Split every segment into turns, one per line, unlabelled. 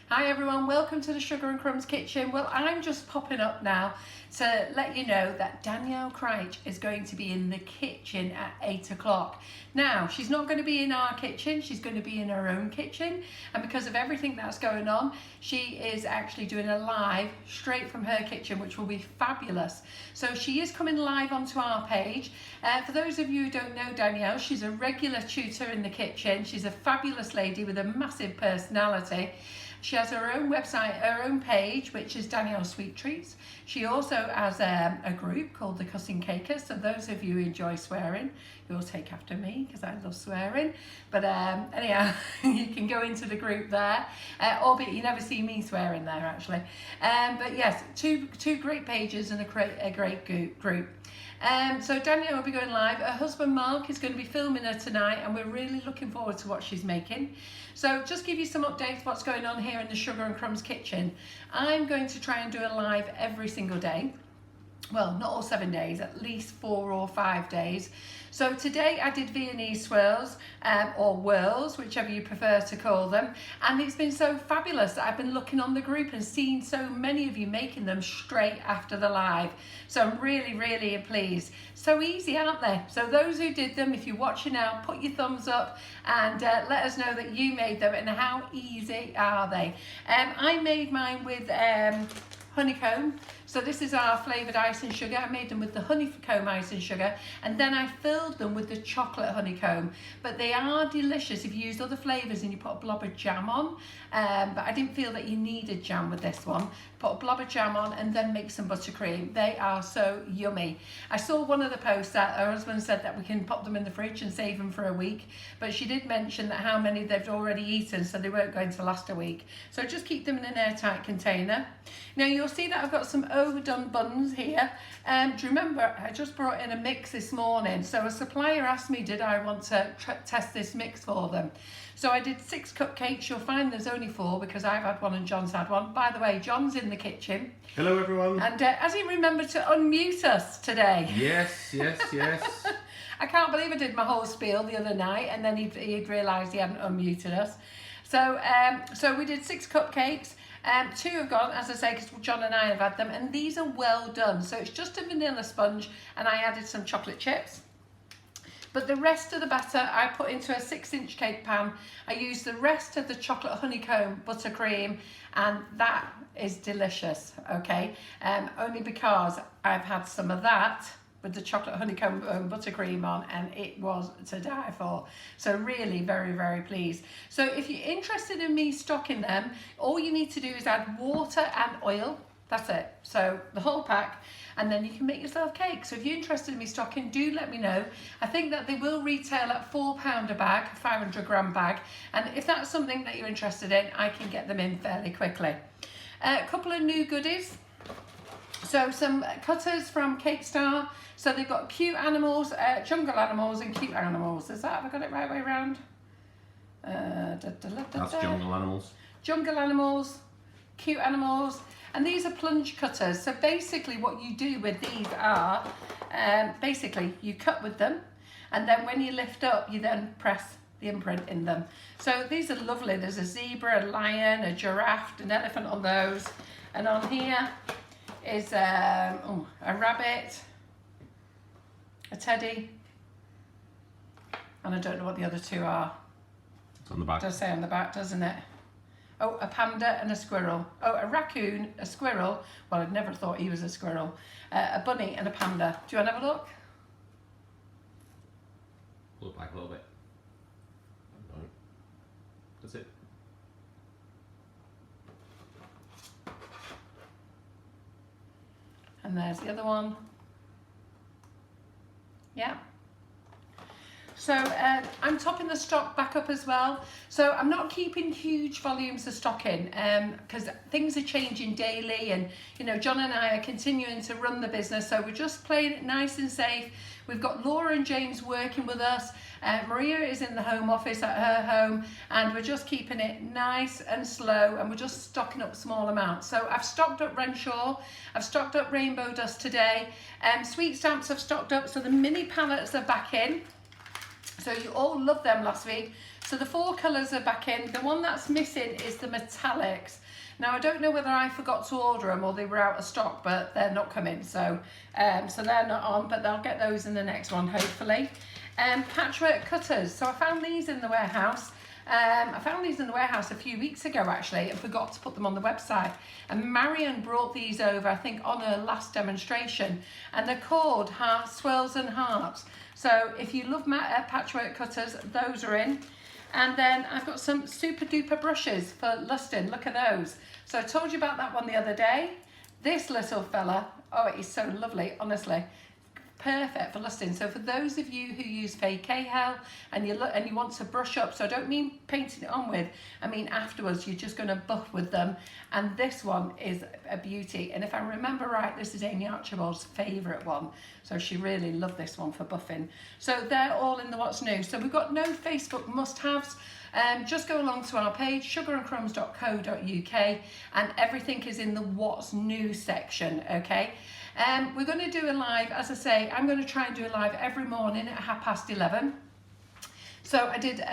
Hi everyone, welcome to the Sugar and Crumbs kitchen. Well, I'm just popping up now to let you know that Danielle Crouch is going to be in the kitchen at 8 o'clock. Now, she's not going to be in our kitchen, she's going to be in her own kitchen, and because of everything that's going on, she is actually doing a live straight from her kitchen, which will be fabulous. So she is coming live onto our page. For those of you who don't know Danielle, she's a regular tutor in the kitchen. She's a fabulous lady with a massive personality. She has her own website, her own page, which is Danielle Sweet Treats. She also has a group called the Cussing Cakers. So those of you who enjoy swearing, you'll take after me because I love swearing. But anyhow, you can go into the group there, albeit you never see me swearing there actually. But yes, two great pages and a great group. So Danielle will be going live. Her husband Mark is going to be filming her tonight, and we're really looking forward to what she's making. So just give you some updates what's going on here in the Sugar and Crumbs kitchen. I'm going to try and do a live every single day. Well, not all 7 days, at least 4 or 5 days. So today I did Viennese swirls, or whirls, whichever you prefer to call them. And it's been so fabulous that I've been looking on the group and seeing so many of you making them straight after the live. So I'm really, really pleased. So easy, aren't they? So those who did them, if you're watching now, put your thumbs up and let us know that you made them and how easy are they. I made mine with honeycomb. So this is our flavoured icing sugar. I made them with the honeycomb icing sugar, and then I filled them with the chocolate honeycomb. But they are delicious if you use other flavours and you put a blob of jam on. But I didn't feel that you needed jam with this one. Put a blob of jam on and then make some buttercream. They are so yummy. I saw one of the posts that her husband said that we can pop them in the fridge and save them for a week. But she did mention that how many they've already eaten, so they weren't going to last a week. So just keep them in an airtight container. Now you'll see that I've got some overdone buns here. Do you remember I just brought in a mix this morning? So a supplier asked me did I want to test this mix for them. So I did 6 cupcakes. You'll find there's only 4 because I've had one and John's had one. By the way, John's in the kitchen.
Hello everyone.
And has he remembered to unmute us today?
Yes.
I can't believe I did my whole spiel the other night and then he'd realised he hadn't unmuted us. So we did 6 cupcakes. 2 have gone, as I say, because John and I have had them, and these are well done. So it's just a vanilla sponge, and I added some chocolate chips. But the rest of the batter I put into a 6-inch cake pan. I used the rest of the chocolate honeycomb buttercream, and that is delicious, okay? Only because I've had some of that with the chocolate honeycomb buttercream on, and it was to die for. So really very, very pleased. So if you're interested in me stocking them, all you need to do is add water and oil. That's it. So the whole pack, and then you can make yourself cake. So if you're interested in me stocking, do let me know. I think that they will retail at £4 a bag, 500 gram bag. And if that's something that you're interested in, I can get them in fairly quickly. A couple of new goodies. So some cutters from Cake Star. So they've got cute animals, jungle animals and cute animals. Is that, have I got it right way around?
That's jungle animals.
Jungle animals, cute animals. And these are plunge cutters. So basically what you do with these are, basically you cut with them, and then when you lift up, you then press the imprint in them. So these are lovely. There's a zebra, a lion, a giraffe, an elephant on those. And on here is a rabbit, a teddy, and I don't know what the other 2 are.
It's on the back.
It does say on the back, doesn't it? Oh, a panda and a squirrel. Oh, a raccoon, a squirrel. Well, I'd never thought he was a squirrel. A bunny and a panda. Do you want to have a look?
Pull it back a little bit. No. That's it.
And there's the other one. Yeah. So I'm topping the stock back up as well. So I'm not keeping huge volumes of stock in because things are changing daily, and you know, John and I are continuing to run the business, so we're just playing it nice and safe. We've got Laura and James working with us. Maria is in the home office at her home, and we're just keeping it nice and slow, and we're just stocking up small amounts. So I've stocked up Renshaw, I've stocked up Rainbow Dust today, Sweet Stamps have stocked up, so the mini pallets are back in. So you all loved them last week. So the 4 colours are back in. The one that's missing is the metallics. Now I don't know whether I forgot to order them or they were out of stock, but they're not coming. So so they're not on, but they'll get those in the next one hopefully. Patchwork cutters. So I found these in the warehouse. I found these in the warehouse a few weeks ago actually and forgot to put them on the website, and Marion brought these over I think on her last demonstration, and they're called Swirls and Hearts. So if you love patchwork cutters, those are in. And then I've got some super duper brushes for lusting. Look at those. So I told you about that one the other day. This little fella, oh, it is so lovely, honestly. Perfect for lusting. So for those of you who use fake Cahill and you want to brush up, so I don't mean painting it on with, I mean afterwards you're just going to buff with them, and this one is a beauty. And if I remember right, this is Amy Archibald's favourite one, so she really loved this one for buffing. So they're all in the what's new. So we've got no Facebook must-haves. Just go along to our page, sugarandcrumbs.co.uk, and everything is in the what's new section, okay? We're going to do a live, as I say, I'm going to try and do a live every morning at 11:30. So I did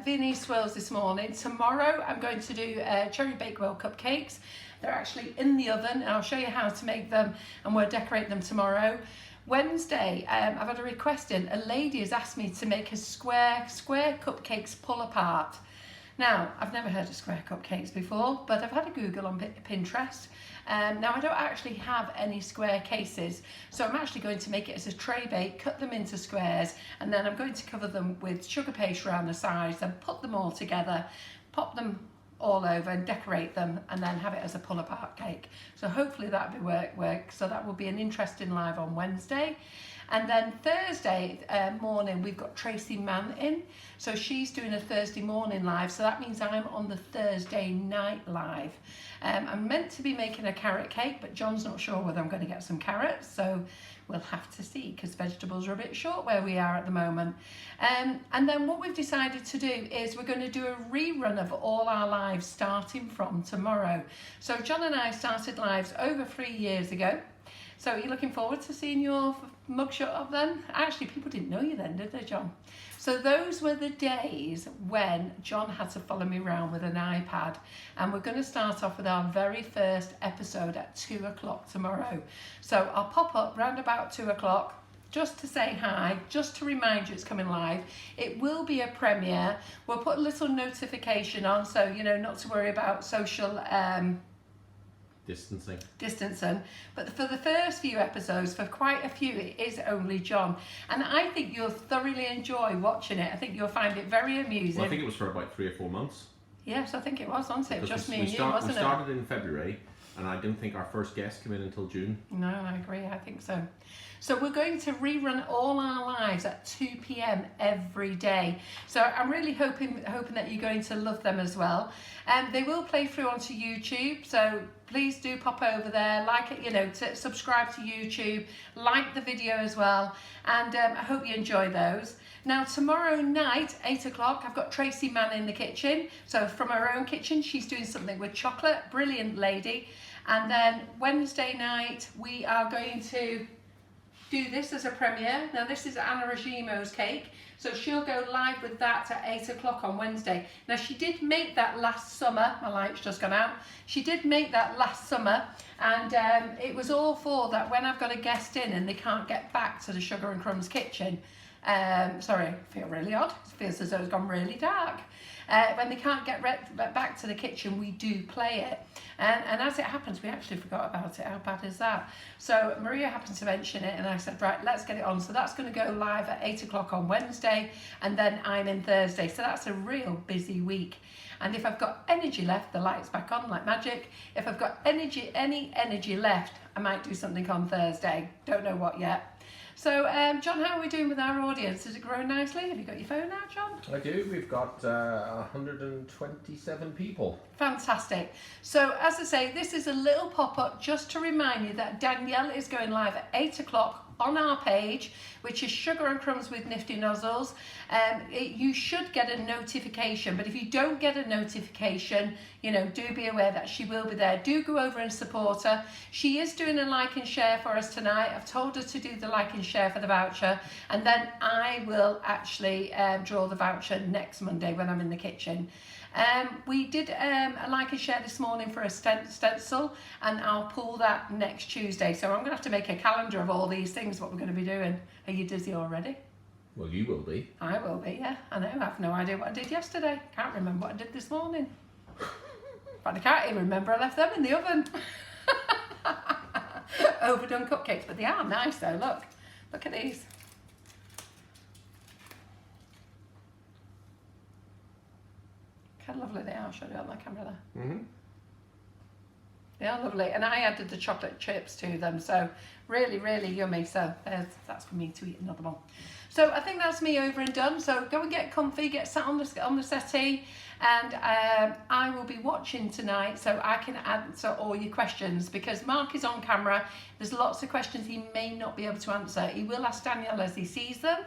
Viennese Whirls this morning. Tomorrow I'm going to do cherry bakewell cupcakes. They're actually in the oven, and I'll show you how to make them, and we'll decorate them tomorrow. Wednesday, I've had a request in. A lady has asked me to make a square cupcakes pull apart. Now, I've never heard of square cupcakes before, but I've had a Google on Pinterest. Now, I don't actually have any square cases, so I'm actually going to make it as a tray bake, cut them into squares, and then I'm going to cover them with sugar paste around the sides, then put them all together, pop them all over and decorate them, and then have it as a pull apart cake. So hopefully that'll be work. So that will be an interesting live on Wednesday. And then Thursday morning, we've got Tracy Mann in. So she's doing a Thursday morning live. So that means I'm on the Thursday night live. I'm meant to be making a carrot cake, but John's not sure whether I'm going to get some carrots. So we'll have to see, because vegetables are a bit short where we are at the moment. And then what we've decided to do is we're going to do a rerun of all our lives starting from tomorrow. So John and I started lives over 3 years ago. So are you looking forward to seeing your mugshot of them? Actually, people didn't know you then, did they, John? So those were the days when John had to follow me around with an iPad. And we're going to start off with our very first episode at 2 o'clock tomorrow. So I'll pop up round about 2 o'clock just to say hi, just to remind you it's coming live. It will be a premiere. We'll put a little notification on, so you know not to worry about social distancing, but for the first few episodes, for quite a few, it is only John, and I think you'll thoroughly enjoy watching it. I think you'll find it very amusing.
Well, I think it was for about 3 or 4 months.
Yes, I think it was, wasn't it?
Because
Just me and you, wasn't it?
We started in February, and I didn't think our first guest came in until June.
No, I agree, I think so. So we're going to rerun all our lives at 2 p.m. every day. So I'm really hoping that you're going to love them as well. And they will play through onto YouTube, so please do pop over there, like it, you know, to subscribe to YouTube, like the video as well, and I hope you enjoy those. Now tomorrow night, 8 o'clock, I've got Tracy Mann in the kitchen. So from her own kitchen, she's doing something with chocolate, brilliant lady. And then Wednesday night, we are going to do this as a premiere. Now this is Anna Regimo's cake, so she'll go live with that at 8 o'clock on Wednesday. Now she did make that last summer, my light's just gone out, she did make that last summer, and it was all for that when I've got a guest in and they can't get back to the Sugar and Crumbs kitchen. Sorry, I feel really odd, it feels as though it's gone really dark. When they can't get back to the kitchen, we do play it. And as it happens, we actually forgot about it. How bad is that? So Maria happened to mention it, and I said, right, let's get it on. So that's going to go live at 8 o'clock on Wednesday, and then I'm in Thursday. So that's a real busy week. And if I've got energy left, the light's back on like magic. If I've got any energy left, I might do something on Thursday. Don't know what yet. So, John, how are we doing with our audience? Is it growing nicely? Have you got your phone out, John?
I do. We've got 127 people.
Fantastic. So, as I say, this is a little pop-up just to remind you that Danielle is going live at 8 o'clock on our page, which is Sugar and Crumbs with Nifty Nozzles. You should get a notification, but if you don't get a notification, you know, do be aware that she will be there. Do go over and support her. She is doing a like and share for us tonight. I've told her to do the like and share for the voucher, and then I will actually draw the voucher next Monday when I'm in the kitchen. We did a like and share this morning for a stencil, and I'll pull that next Tuesday. So I'm going to have to make a calendar of all these things, what we're going to be doing. Are you dizzy already?
Well, you will be.
I will be, yeah. I know, I have no idea what I did yesterday. Can't remember what I did this morning. But I can't even remember I left them in the oven. Overdone cupcakes, but they are nice though, look. Look at these. How lovely they are. I'll show you on my camera there.
Mm-hmm.
They are lovely, and I added the chocolate chips to them, so really, really yummy. So that's for me to eat another one. So I think that's me over and done. So go and get comfy, get sat on the settee, and I will be watching tonight so I can answer all your questions, because Mark is on camera. There's lots of questions he may not be able to answer. He will ask Danielle as he sees them.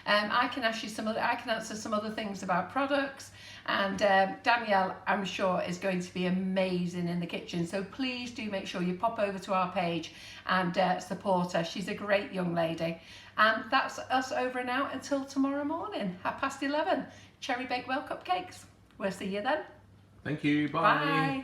I can ask you I can answer some other things about products. And Danielle, I'm sure, is going to be amazing in the kitchen. So please do make sure you pop over to our page and support her. She's a great young lady. And that's us over and out until tomorrow morning, 11:30. Cherry Bakewell cupcakes. We'll see you then.
Thank you. Bye.
Bye.